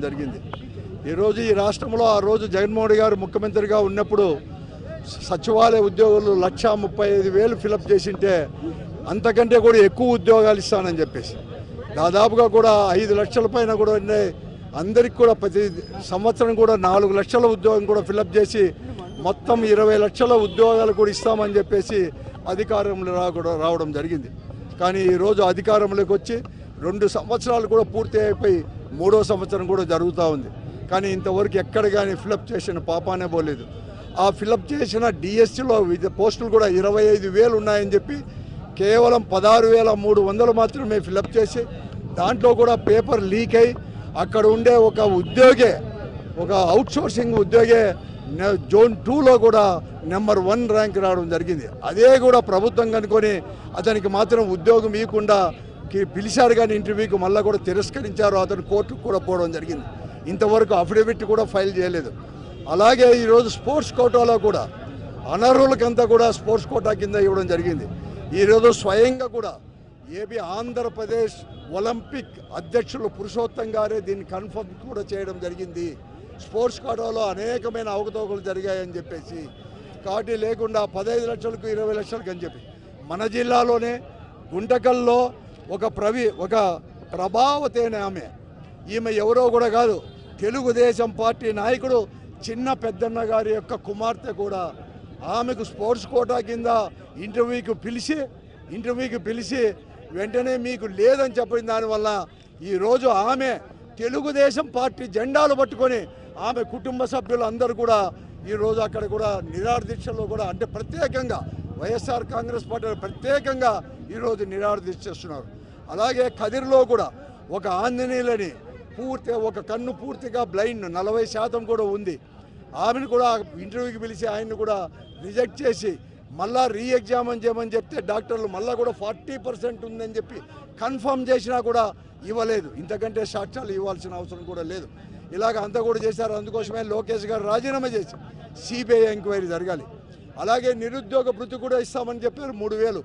జరిగింది. ఈరోజు ఈ రాష్ట్రంలో ఆ రోజు జగన్మోహన్ గారు ముఖ్యమంత్రిగా ఉన్నప్పుడు సచివాలయ ఉద్యోగులు 1,35,000 ఫిలప్ చేసింటే అంతకంటే కూడా ఎక్కువ ఉద్యోగాలు ఇస్తానని చెప్పేసి దాదాపుగా కూడా 5 లక్షల పైన కూడా అందరికి కూడా ప్రతి సంవత్సరం కూడా 4 లక్షల ఉద్యోగం కూడా ఫిలప్ చేసి మొత్తం 20 లక్షల ఉద్యోగాలు కూడా ఇస్తామని చెప్పేసి అధికారంలో రావడం జరిగింది. కానీ ఈరోజు అధికారంలోకి వచ్చి 2 సంవత్సరాలు కూడా పూర్తి అయిపోయి 3వ సంవత్సరం కూడా జరుగుతూ ఉంది. కానీ ఇంతవరకు ఎక్కడ కానీ ఫిలప్ చేసిన పాపానే పోలేదు. ఆ ఫిలప్ చేసిన డిఎస్సిలో పోస్టులు కూడా 25,000 ఉన్నాయని చెప్పి కేవలం 16,300 మాత్రమే ఫిలప్ చేసి దాంట్లో కూడా పేపర్ లీక్ అయి అక్కడ ఉండే ఒక ఉద్యోగే, ఒక అవుట్సోర్సింగ్ ఉద్యోగే జోన్ 2లో కూడా నెంబర్ 1 ర్యాంక్ రావడం జరిగింది. అదే కూడా ప్రభుత్వం కనుకొని అతనికి మాత్రం ఉద్యోగం ఇవ్వకుండా పిలిచారు కానీ ఇంటర్వ్యూకి మళ్ళీ కూడా తిరస్కరించారు. అతను కోర్టుకు కూడా పోవడం జరిగింది. ఇంతవరకు అఫిడవిట్ కూడా ఫైల్ చేయలేదు. అలాగే ఈరోజు స్పోర్ట్స్ కోటాలో కూడా అనర్హులకంతా కూడా స్పోర్ట్స్ కోటా కింద ఇవ్వడం జరిగింది. ఈరోజు స్వయంగా కూడా ఏపీ ఆంధ్రప్రదేశ్ ఒలింపిక్ అధ్యక్షులు పురుషోత్తం గారే దీన్ని కన్ఫర్మ్ కూడా చేయడం జరిగింది. స్పోర్ట్స్ కోటాలో అనేకమైన అవకతవకలు జరిగాయని చెప్పేసి కాబట్టి లేకుండా 15 లక్షలకు 20 లక్షలకు అని చెప్పి మన జిల్లాలోనే గుంటకల్లో ఒక ప్రభావతి అనే ఈమె ఎవరో కూడా కాదు, తెలుగుదేశం పార్టీ నాయకుడు చిన్న పెద్దన్న గారి యొక్క కుమార్తె కూడా. ఆమెకు స్పోర్ట్స్ కోటా కింద ఇంటర్వ్యూకి పిలిచి వెంటనే మీకు లేదని చెప్పిన దానివల్ల ఈరోజు ఆమె తెలుగుదేశం పార్టీ జెండాలు పట్టుకొని ఆమె కుటుంబ సభ్యులు అందరూ కూడా ఈరోజు అక్కడ కూడా నిరాహార దీక్షలో కూడా అంటే ప్రత్యేకంగా వైఎస్ఆర్ కాంగ్రెస్ పార్టీ ప్రత్యేకంగా ఈరోజు నిరాహార దీక్ష చేస్తున్నారు. అలాగే కదిరిలో కూడా ఒక ఆంజనేయులని ఒక కన్ను పూర్తిగా బ్లైండ్ 40% కూడా ఉంది. ఆమెను కూడా ఇంటర్వ్యూకి పిలిచి ఆయన్ని కూడా రిజెక్ట్ చేసి మళ్ళా ఎగ్జామిన్ చేయమని చెప్తే డాక్టర్లు మళ్ళీ కూడా 40% ఉందని చెప్పి కన్ఫర్మ్ చేసినా కూడా ఇవ్వలేదు. ఇంతకంటే సాక్ష్యాలు ఇవ్వాల్సిన అవసరం కూడా లేదు. ఇలాగ అంతా కూడా చేశారు. అందుకోసమే లోకేష్ గారు రాజీనామా చేసి సిబిఐ ఎంక్వైరీ జరగాలి. అలాగే నిరుద్యోగ భృతి కూడా ఇస్తామని చెప్పారు 3,000.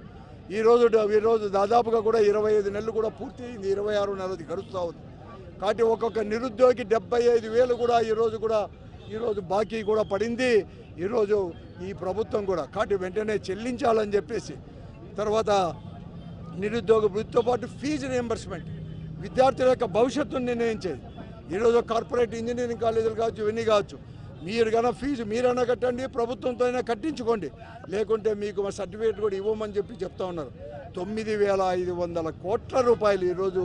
ఈరోజు దాదాపుగా కూడా 25 నెలలు కూడా పూర్తి అయింది. 26 నెలది గడుస్తూ ఉంది. కాబట్టి ఒక్కొక్క నిరుద్యోగి 75,000 కూడా ఈరోజు బాకీ కూడా పడింది. ఈరోజు ఈ ప్రభుత్వం కూడా కాబట్టి వెంటనే చెల్లించాలని చెప్పేసి తర్వాత నిరుద్యోగ వృత్తితో పాటు ఫీజు రియంబర్స్మెంట్ విద్యార్థుల యొక్క భవిష్యత్తును నిర్ణయించేది. ఈరోజు కార్పొరేట్ ఇంజనీరింగ్ కాలేజీలు కావచ్చు, ఇవన్నీ కావచ్చు, మీరు కన్నా ఫీజు మీరైనా కట్టండి, ప్రభుత్వంతో అయినా కట్టించుకోండి, లేకుంటే మీకు మా సర్టిఫికేట్ కూడా ఇవ్వమని చెప్తా ఉన్నారు. 9,500 కోట్ల రూపాయలు ఈరోజు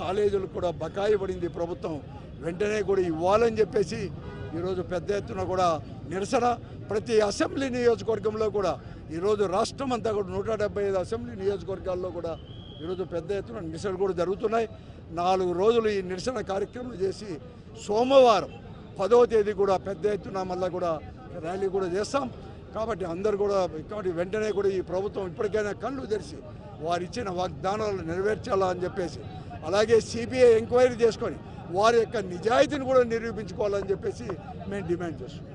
కాలేజీలు కూడా బకాయి పడింది ప్రభుత్వం. వెంటనే కూడా ఇవ్వాలని చెప్పేసి ఈరోజు పెద్ద ఎత్తున కూడా నిరసన ప్రతి అసెంబ్లీ నియోజకవర్గంలో కూడా ఈరోజు రాష్ట్రం అంతా కూడా 175 అసెంబ్లీ నియోజకవర్గాల్లో కూడా ఈరోజు పెద్ద ఎత్తున నిరసనలు కూడా జరుగుతున్నాయి. 4 రోజులు ఈ నిరసన కార్యక్రమం చేసి సోమవారం 10వ తేదీ కూడా పెద్ద ఎత్తున మళ్ళీ కూడా ర్యాలీ కూడా చేస్తాం. కాబట్టి అందరూ కూడా కాబట్టి వెంటనే కూడా ఈ ప్రభుత్వం ఇప్పటికైనా కళ్ళు తెరిచి వారు ఇచ్చిన వాగ్దానాలు నెరవేర్చాలా అని చెప్పేసి అలాగే సిబిఐ ఎంక్వైరీ చేసుకొని వారి యొక్క నిజాయితీని కూడా నిరూపించుకోవాలని చెప్పేసి మేము డిమాండ్ చేస్తున్నాం.